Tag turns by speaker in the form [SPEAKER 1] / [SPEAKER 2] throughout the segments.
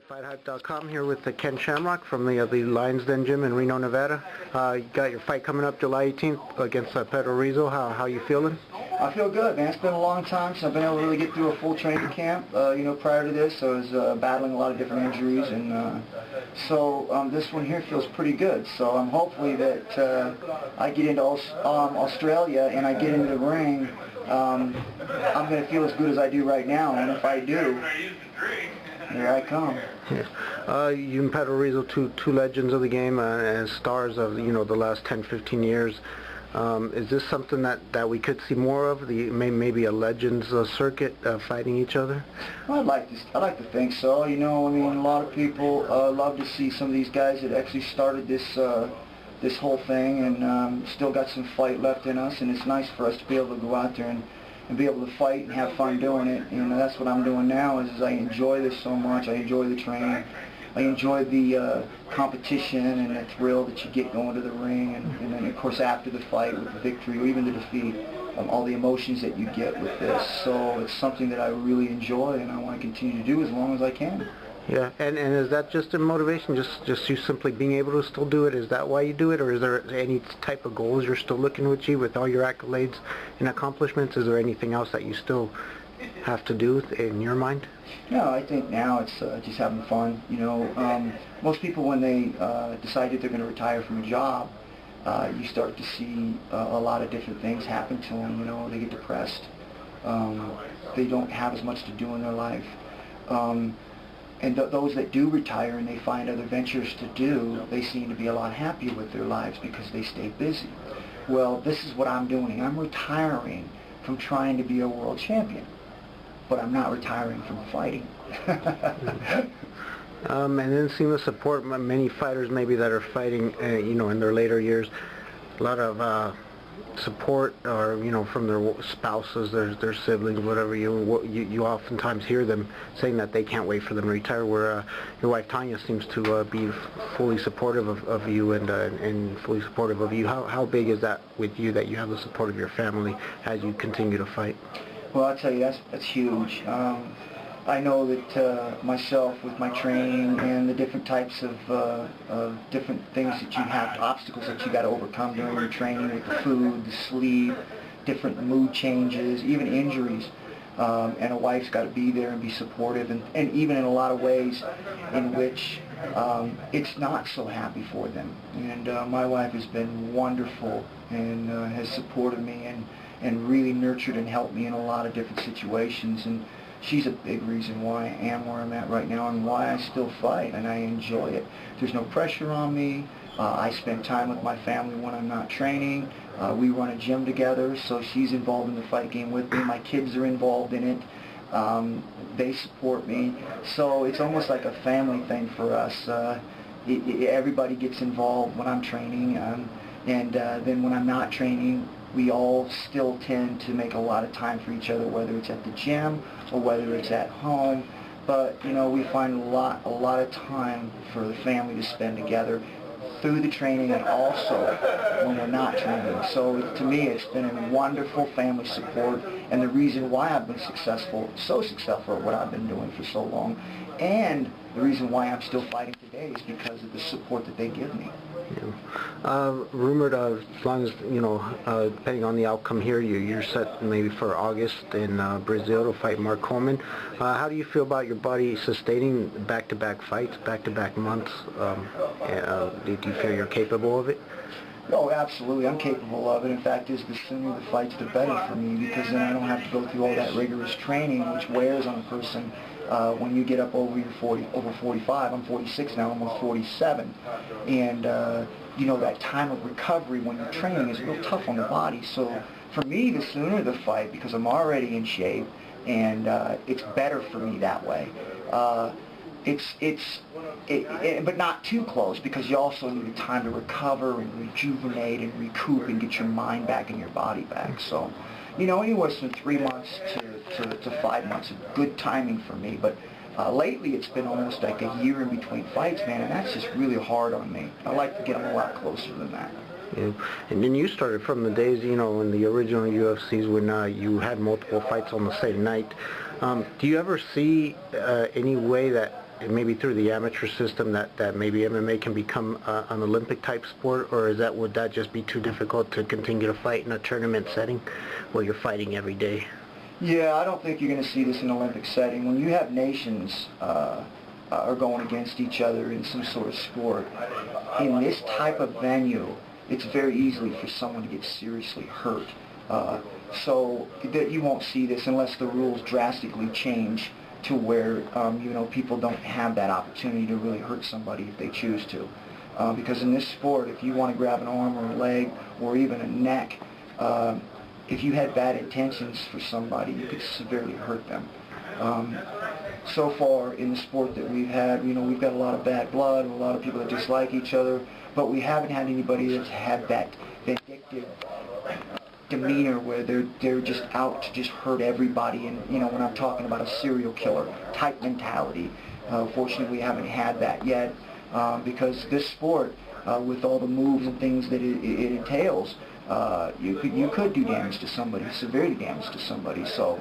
[SPEAKER 1] FightHype.com here with Ken Shamrock from the Lions Den Gym in Reno, Nevada. You got your fight coming up July 18th against Pedro Rizzo. How you feeling?
[SPEAKER 2] I feel good, man. It's been a long time since I've been able to really get through a full training camp. Prior to this, I was battling a lot of different injuries, and so this one here feels pretty good. So I'm hopefully that I get into Australia and I get into the ring. I'm going to feel as good as I do right now, and if I do, here I come.
[SPEAKER 1] Yeah. You and Pedro Rizzo, two legends of the game, as stars of the last 10-15 years. Is this something that we could see more of? Maybe a legends circuit fighting each other?
[SPEAKER 2] Well, I'd like to think so. A lot of people love to see some of these guys that actually started this whole thing and still got some fight left in us, and it's nice for us to be able to go out there and be able to fight and have fun doing it. That's what I'm doing now. Is I enjoy this so much. I enjoy the training. I enjoy the competition and the thrill that you get going to the ring, and then of course after the fight, with the victory or even the defeat, all the emotions that you get with this. So it's something that I really enjoy, and I want to continue to do as long as I can.
[SPEAKER 1] Yeah, and is that just a motivation, just you simply being able to still do it? Is that why you do it, or is there any type of goals you're still looking to achieve with all your accolades and accomplishments? Is there anything else that you still have to do in your mind?
[SPEAKER 2] No, I think now it's just having fun. Most people, when they decide that they're going to retire from a job, you start to see a lot of different things happen to them. They get depressed. They don't have as much to do in their life. And those that do retire and they find other ventures to do, they seem to be a lot happier with their lives because they stay busy. Well, this is what I'm doing. I'm retiring from trying to be a world champion, but I'm not retiring from fighting.
[SPEAKER 1] And then seem to support many fighters maybe that are fighting, in their later years. A lot of support, or from their spouses, their siblings, whatever. You oftentimes hear them saying that they can't wait for them to retire. Where your wife Tanya seems to be fully supportive of you and fully supportive of you. How big is that with you, that you have the support of your family as you continue to fight?
[SPEAKER 2] Well, I'll tell you, that's huge. I know that myself, with my training and the different types of different things that you have, obstacles that you got to overcome during your training, with the food, the sleep, different mood changes, even injuries. And a wife's got to be there and be supportive, and even in a lot of ways in which it's not so happy for them. And my wife has been wonderful and has supported me and really nurtured and helped me in a lot of different situations. And she's a big reason why I am where I'm at right now and why I still fight, and I enjoy it. There's no pressure on me. I spend time with my family when I'm not training. We run a gym together, so she's involved in the fight game with me. My kids are involved in it. They support me. So it's almost like a family thing for us. Everybody gets involved when I'm training, and then when I'm not training, we all still tend to make a lot of time for each other, whether it's at the gym or whether it's at home. But we find a lot of time for the family to spend together through the training and also when we're not training. So to me, it's been a wonderful family support, and the reason why I've been so successful at what I've been doing for so long, and the reason why I'm still fighting today is because of the support that they give me.
[SPEAKER 1] Yeah. Rumored, as long as, depending on the outcome here, you're set maybe for August in Brazil to fight Mark Coleman. How do you feel about your body sustaining back-to-back fights, back-to-back months? Do you feel you're capable of it?
[SPEAKER 2] Oh, absolutely. I'm capable of it. In fact, the sooner the fights, the better for me, because then I don't have to go through all that rigorous training, which wears on a person when you get up over 45. I'm 46 now, almost 47. And, that time of recovery when you're training is real tough on the body. So for me, the sooner the fight, because I'm already in shape, and it's better for me that way. But not too close, because you also need time to recover and rejuvenate and recoup and get your mind back and your body back. So, anywhere from 3 months to 5 months is good timing for me. But lately it's been almost like a year in between fights, man, and that's just really hard on me. I like to get them a lot closer than that.
[SPEAKER 1] Yeah. And then you started from the days, in the original UFCs when you had multiple fights on the same night. Do you ever see any way that maybe through the amateur system that maybe MMA can become an Olympic type sport, or would that just be too difficult to continue to fight in a tournament setting where you're fighting every day?
[SPEAKER 2] Yeah, I don't think you're going to see this in an Olympic setting. When you have nations are going against each other in some sort of sport, in this type of venue, it's very easily for someone to get seriously hurt. So that you won't see this unless the rules drastically change to where people don't have that opportunity to really hurt somebody if they choose to. Because in this sport, if you want to grab an arm or a leg or even a neck, if you had bad intentions for somebody, you could severely hurt them. So far in the sport that we've had, we've got a lot of bad blood, a lot of people that dislike each other, but we haven't had anybody that's had that vindictive demeanor where they're just out to just hurt everybody. And when I'm talking about a serial killer type mentality, fortunately we haven't had that yet, because this sport, with all the moves and things that it entails, you could do damage to somebody, severely damage to somebody. So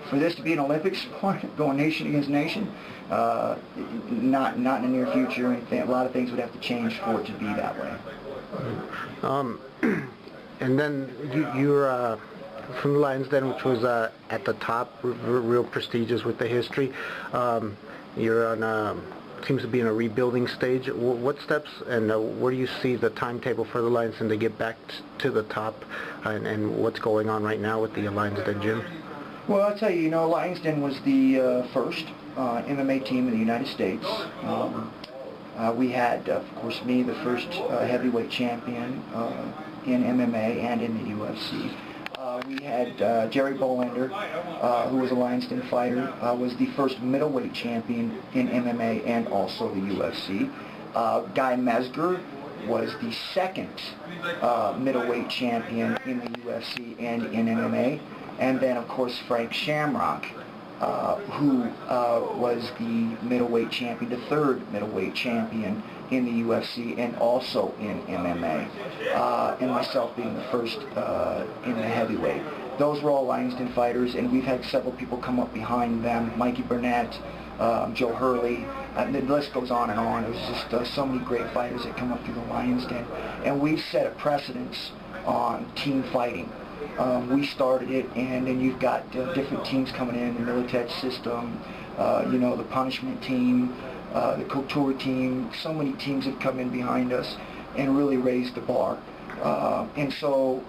[SPEAKER 2] for this to be an Olympic sport, going nation against nation, not in the near future. A lot of things would have to change for it to be that way.
[SPEAKER 1] And then you're from the Lions Den, which was at the top, real prestigious with the history. You're on seems to be in a rebuilding stage. What steps and where do you see the timetable for the Lions Den to get back to the top, and what's going on right now with the Lions Den gym?
[SPEAKER 2] Well, I'll tell you, Lions Den was the first MMA team in the United States. We had, of course, me, the first heavyweight champion in MMA and in the UFC. We had Jerry Bolander, who was a Lions Den fighter, was the first middleweight champion in MMA and also the UFC. Guy Mesger was the second middleweight champion in the UFC and in MMA. And then, of course, Frank Shamrock, who was the middleweight champion, the third middleweight champion in the UFC and also in MMA, and myself being the first in the heavyweight. Those were all Lions Den fighters, and we've had several people come up behind them, Mikey Burnett, Joe Hurley, and the list goes on and on. It was just so many great fighters that come up through the Lions Den, and we've set a precedence on team fighting. We started it, and then you've got different teams coming in, the Militech system, the punishment team, the couture team. So many teams have come in behind us and really raised the bar. And so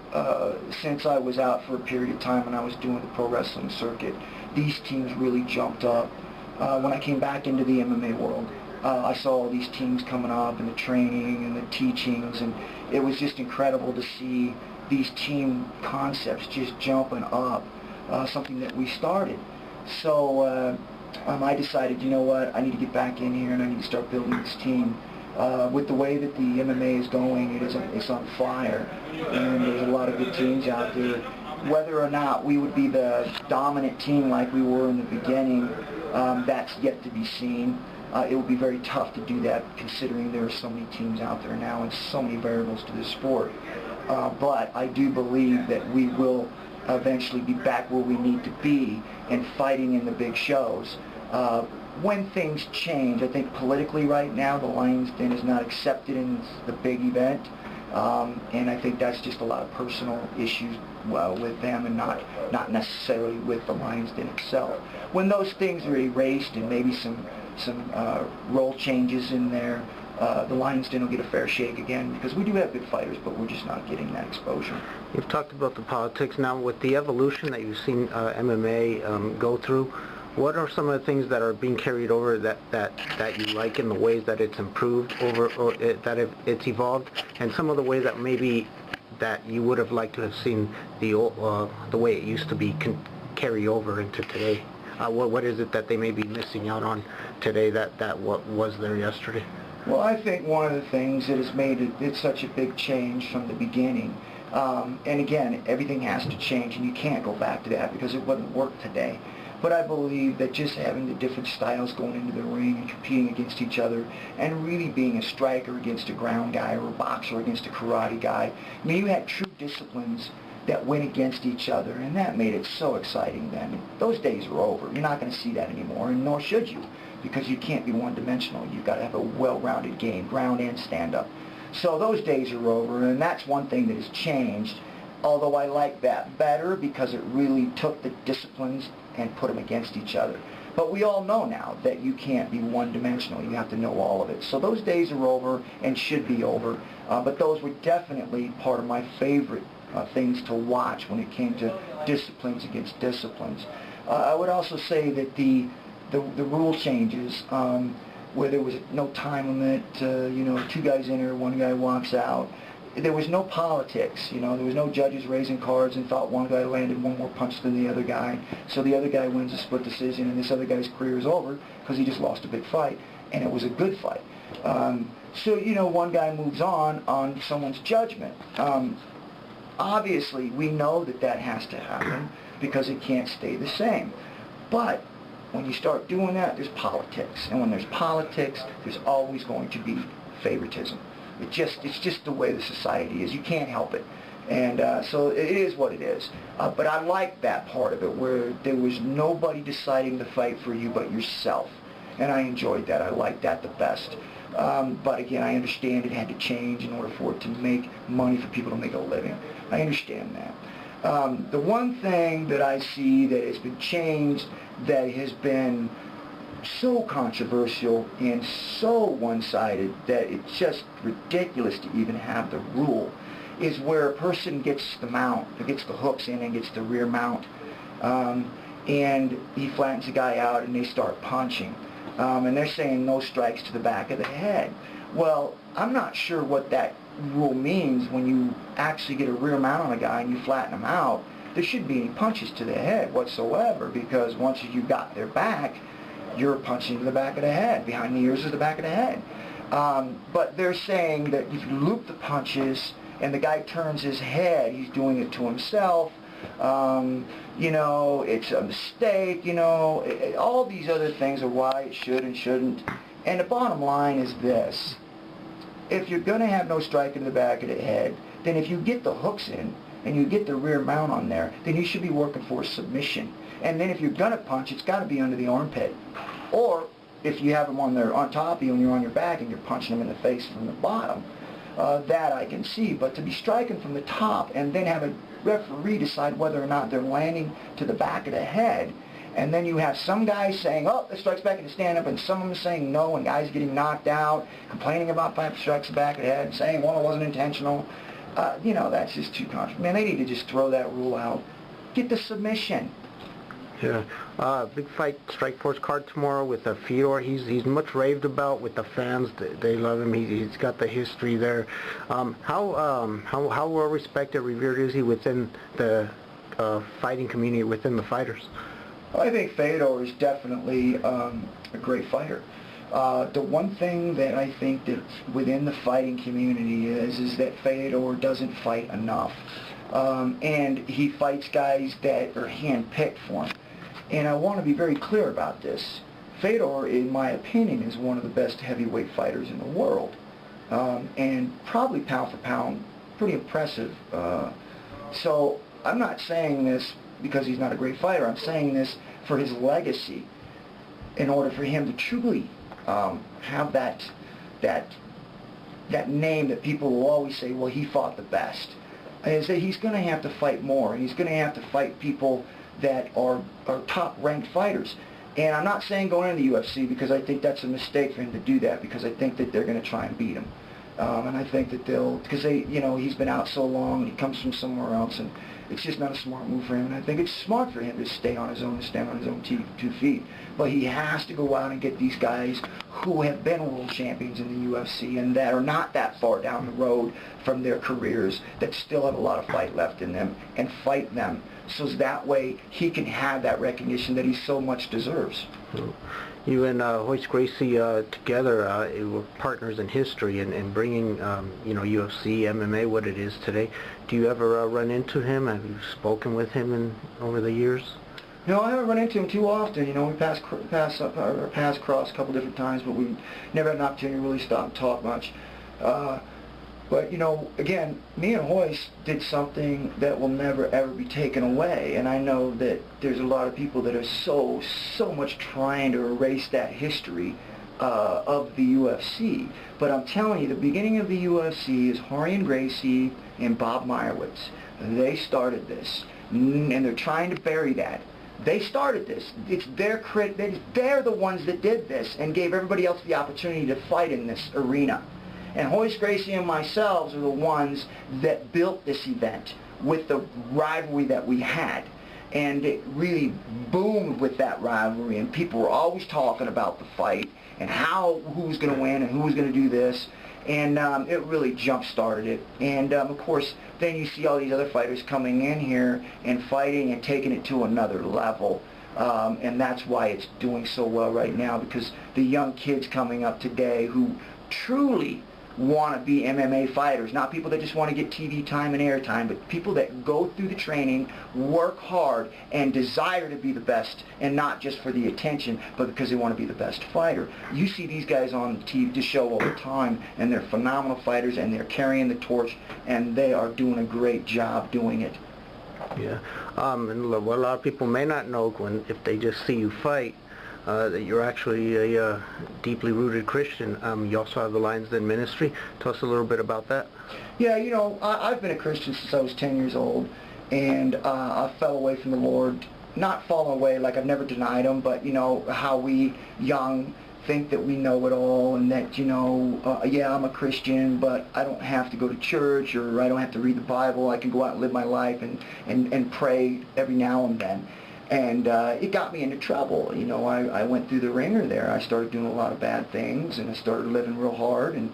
[SPEAKER 2] since I was out for a period of time and I was doing the pro wrestling circuit, these teams really jumped up. When I came back into the MMA world, I saw all these teams coming up and the training and the teachings, and it was just incredible to see these team concepts just jumping up, something that we started. So I decided, you know what, I need to get back in here and I need to start building this team. With the way that the MMA is going, it's on fire, and there's a lot of good teams out there. Whether or not we would be the dominant team like we were in the beginning, that's yet to be seen. It would be very tough to do that, considering there are so many teams out there now and so many variables to this sport. But I do believe that we will eventually be back where we need to be and fighting in the big shows. When things change, I think politically right now the Lions Den is not accepted in the big event, and I think that's just a lot of personal issues with them and not necessarily with the Lions Den itself. When those things are erased and maybe some role changes in there, the Lions Den will get a fair shake again, because we do have good fighters, but we're just not getting that exposure.
[SPEAKER 1] You've talked about the politics. Now, with the evolution that you've seen MMA go through, what are some of the things that are being carried over that you like in the ways that it's improved over, or that it's evolved, and some of the ways that maybe that you would have liked to have seen the way it used to be carry over into today? What is it that they may be missing out on today that what was there yesterday?
[SPEAKER 2] Well, I think one of the things that has made it such a big change from the beginning, and again, everything has to change, and you can't go back to that because it wouldn't work today. But I believe that just having the different styles going into the ring and competing against each other, and really being a striker against a ground guy or a boxer against a karate guy, I mean, you had true disciplines that went against each other, and that made it so exciting then. Those days are over. You're not going to see that anymore, and nor should you, because you can't be one-dimensional. You've got to have a well-rounded game, ground and stand-up. So those days are over, and that's one thing that has changed, although I like that better because it really took the disciplines and put them against each other. But we all know now that you can't be one-dimensional. You have to know all of it. So those days are over and should be over, but those were definitely part of my favorite things to watch when it came to disciplines against disciplines. I would also say that the rule changes, where there was no time limit, you know, 2 guys enter, 1 guy walks out. There was no politics, you know, there was no judges raising cards and thought one guy landed 1 more punch than the other guy, so the other guy wins a split decision and this other guy's career is over because he just lost a big fight, and it was a good fight. So, you know, 1 guy moves on someone's judgment. Obviously, we know that that has to happen because it can't stay the same. But when you start doing that, there's politics. And when there's politics, there's always going to be favoritism. It's just the way the society is. You can't help it. And so it is what it is. But I like that part of it, where there was nobody deciding to fight for you but yourself. And I enjoyed that. I liked that the best. But again, I understand it had to change in order for it to make money for people to make a living. I understand that. The one thing that I see that has been changed, that has been so controversial and so one-sided that it's just ridiculous to even have the rule, is where a person gets the mount, gets the hooks in and gets the rear mount, and he flattens the guy out and they start punching. And they're saying no strikes to the back of the head. Well, I'm not sure what that rule means when you actually get a rear mount on a guy and you flatten him out. There shouldn't be any punches to the head whatsoever, because once you got their back, you're punching to the back of the head. Behind the ears is the back of the head. But they're saying that if you loop the punches and the guy turns his head, he's doing it to himself. You know, it's a mistake, you know, all these other things are why it should and shouldn't. And the bottom line is this: if you're going to have no strike in the back of the head, then if you get the hooks in and you get the rear mount on there, then you should be working for a submission. And then if you're going to punch, it's got to be under the armpit. Or if you have them on top of you and you're on your back and you're punching them in the face from the bottom, that I can see. But to be striking from the top and then have a referee decide whether or not they're landing to the back of the head, and then you have some guys saying, oh, the strike's back in the stand-up, and some of them saying no, and guys getting knocked out, complaining about 5 strikes back of the head, saying, well, it wasn't intentional. You know, that's just too controversial. Man, they need to just throw that rule out. Get the submission.
[SPEAKER 1] Yeah, big fight Strikeforce card tomorrow with Fedor. He's much raved about with the fans. They love him. He's got the history there. How well respected, revered is he within the fighting community, within the fighters?
[SPEAKER 2] I think Fedor is definitely a great fighter. The one thing that I think that within the fighting community is that Fedor doesn't fight enough. And he fights guys that are hand-picked for him. And I want to be very clear about this. Fedor, in my opinion, is one of the best heavyweight fighters in the world. And probably pound for pound, pretty impressive. So I'm not saying this because he's not a great fighter. I'm saying this for his legacy, in order for him to truly have that name that people will always say, well, he fought the best. Is that he's going to have to fight more, and he's going to have to fight people that are top-ranked fighters. And I'm not saying going into the UFC, because I think that's a mistake for him to do that, because I think that they're going to try and beat him. And I think that they'll, because you know, he's been out so long, and he comes from somewhere else, and it's just not a smart move for him. And I think it's smart for him to stay on his own and stand on his own 2 feet. But he has to go out and get these guys who have been world champions in the UFC and that are not that far down the road from their careers, that still have a lot of fight left in them, and fight them, so that way he can have that recognition that he so much deserves.
[SPEAKER 1] You and Royce Gracie together were partners in history and bringing you know, UFC, MMA, what it is today. Do you ever run into him? Have you spoken with him over the years?
[SPEAKER 2] No, I haven't run into him too often. You know, we pass cross a couple different times, but we never had an opportunity to really stop and talk much. But, you know, again, me and Hoist did something that will never, ever be taken away. And I know that there's a lot of people that are so much trying to erase that history of the UFC. But I'm telling you, the beginning of the UFC is Horian Gracie and Bob Meyerowitz. They started this. And they're trying to bury that. They started this. It's their credit. They're the ones that did this and gave everybody else the opportunity to fight in this arena. And Hoist Gracie and myself are the ones that built this event with the rivalry that we had. And it really boomed with that rivalry, and people were always talking about the fight and who was going to win and who was going to do this. And it really jump-started it. And of course, then you see all these other fighters coming in here and fighting and taking it to another level. And that's why it's doing so well right now, because the young kids coming up today who truly want to be MMA fighters, not people that just want to get TV time and air time, but people that go through the training, work hard, and desire to be the best, and not just for the attention, but because they want to be the best fighter. You see these guys on TV, the show all the time, and they're phenomenal fighters, and they're carrying the torch, and they are doing a great job doing it.
[SPEAKER 1] Yeah, and what a lot of people may not know, if they just see you fight, that you're actually a deeply rooted Christian. You also have the Lions Den ministry. Tell us a little bit about that.
[SPEAKER 2] Yeah, you know, I've been a Christian since I was 10 years old, and I fell away from the Lord. Not fallen away, like I've never denied Him, but, you know, how we young think that we know it all, and that, you know, yeah, I'm a Christian, but I don't have to go to church, or I don't have to read the Bible. I can go out and live my life and pray every now and then. And it got me into trouble. You know, I went through the ringer there. I started doing a lot of bad things, and I started living real hard. And,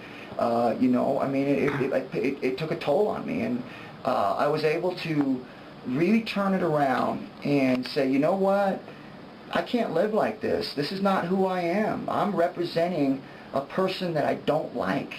[SPEAKER 2] you know, I mean, it took a toll on me. And I was able to really turn it around and say, you know what? I can't live like this. This is not who I am. I'm representing a person that I don't like.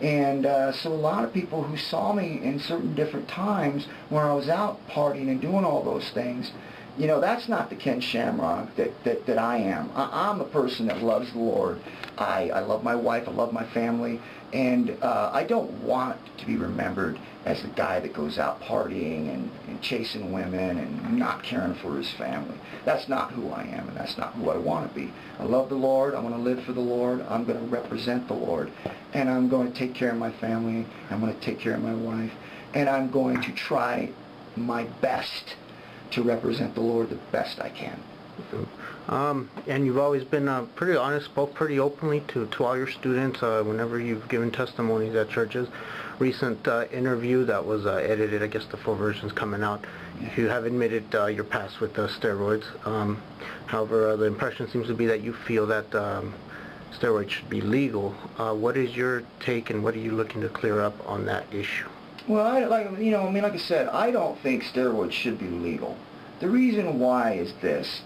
[SPEAKER 2] And so a lot of people who saw me in certain different times where I was out partying and doing all those things, you know, that's not the Ken Shamrock that I am. I'm a person that loves the Lord. I love my wife. I love my family. And I don't want to be remembered as the guy that goes out partying and chasing women and not caring for his family. That's not who I am, and that's not who I want to be. I love the Lord. I want to live for the Lord. I'm going to represent the Lord. And I'm going to take care of my family. I'm going to take care of my wife. And I'm going to try my best to represent the Lord the best I can.
[SPEAKER 1] And you've always been pretty honest, spoke pretty openly to all your students whenever you've given testimonies at churches. Recent interview that was edited, I guess the full version's coming out. You have admitted your past with steroids. However, the impression seems to be that you feel that steroids should be legal. What is your take, and what are you looking to clear up on that issue?
[SPEAKER 2] Well, like I said, I don't think steroids should be legal. The reason why is this.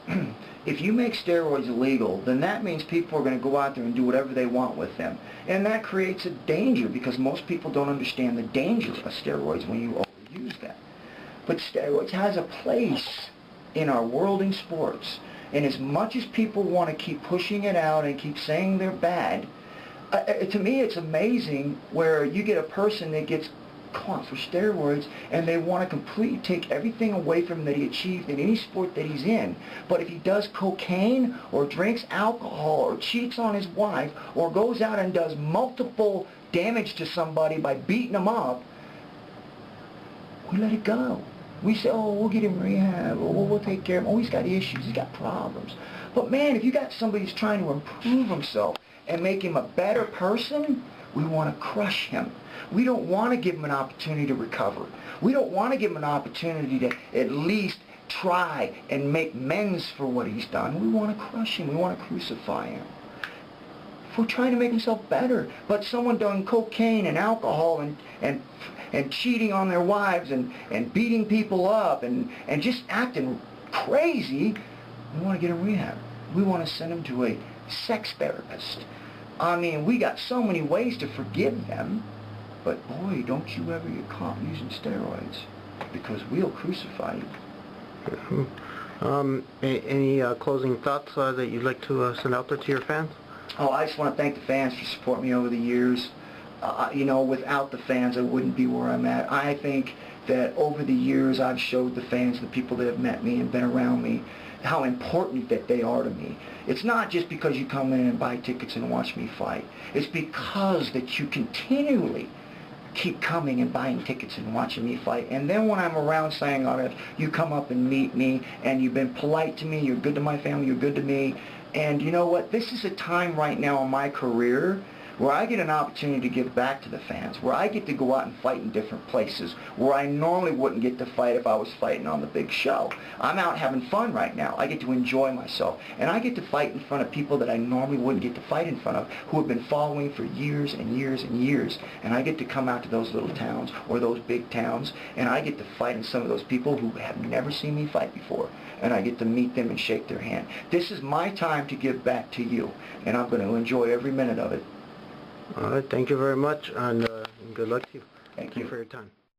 [SPEAKER 2] If you make steroids illegal, then that means people are going to go out there and do whatever they want with them. And that creates a danger, because most people don't understand the danger of steroids when you overuse them. But steroids has a place in our world in sports. And as much as people want to keep pushing it out and keep saying they're bad, to me it's amazing where you get a person that gets caught for steroids and they want to completely take everything away from him that he achieved in any sport that he's in. But if he does cocaine or drinks alcohol or cheats on his wife or goes out and does multiple damage to somebody by beating them up, we let it go. We say, oh, we'll get him rehab, or we'll take care of him. Oh, he's got issues, he's got problems. But man, if you got somebody who's trying to improve himself and make him a better person, we want to crush him. We don't want to give him an opportunity to recover. We don't want to give him an opportunity to at least try and make amends for what he's done. We want to crush him. We want to crucify him. If we're trying to make himself better, but someone done cocaine and alcohol and cheating on their wives and beating people up and just acting crazy, we want to get him rehab. We want to send him to a sex therapist. I mean, we got so many ways to forgive them, but boy, don't you ever get caught using steroids, because we'll crucify you.
[SPEAKER 1] Any closing thoughts that you'd like to send out there to your fans?
[SPEAKER 2] Oh, I just want to thank the fans for supporting me over the years. You know, without the fans, I wouldn't be where I'm at. I think that over the years, I've showed the fans, the people that have met me and been around me, how important that they are to me. It's not just because you come in and buy tickets and watch me fight. It's because that you continually keep coming and buying tickets and watching me fight. And then when I'm around saying all that, you come up and meet me, and you've been polite to me, you're good to my family, you're good to me. And you know what? This is a time right now in my career where I get an opportunity to give back to the fans, where I get to go out and fight in different places, where I normally wouldn't get to fight if I was fighting on the big show. I'm out having fun right now. I get to enjoy myself. And I get to fight in front of people that I normally wouldn't get to fight in front of, who have been following for years and years and years. And I get to come out to those little towns or those big towns, and I get to fight in some of those people who have never seen me fight before. And I get to meet them and shake their hand. This is my time to give back to you, and I'm going to enjoy every minute of it.
[SPEAKER 1] All right, thank you very much, and good luck to you.
[SPEAKER 2] Thank you
[SPEAKER 1] for your time.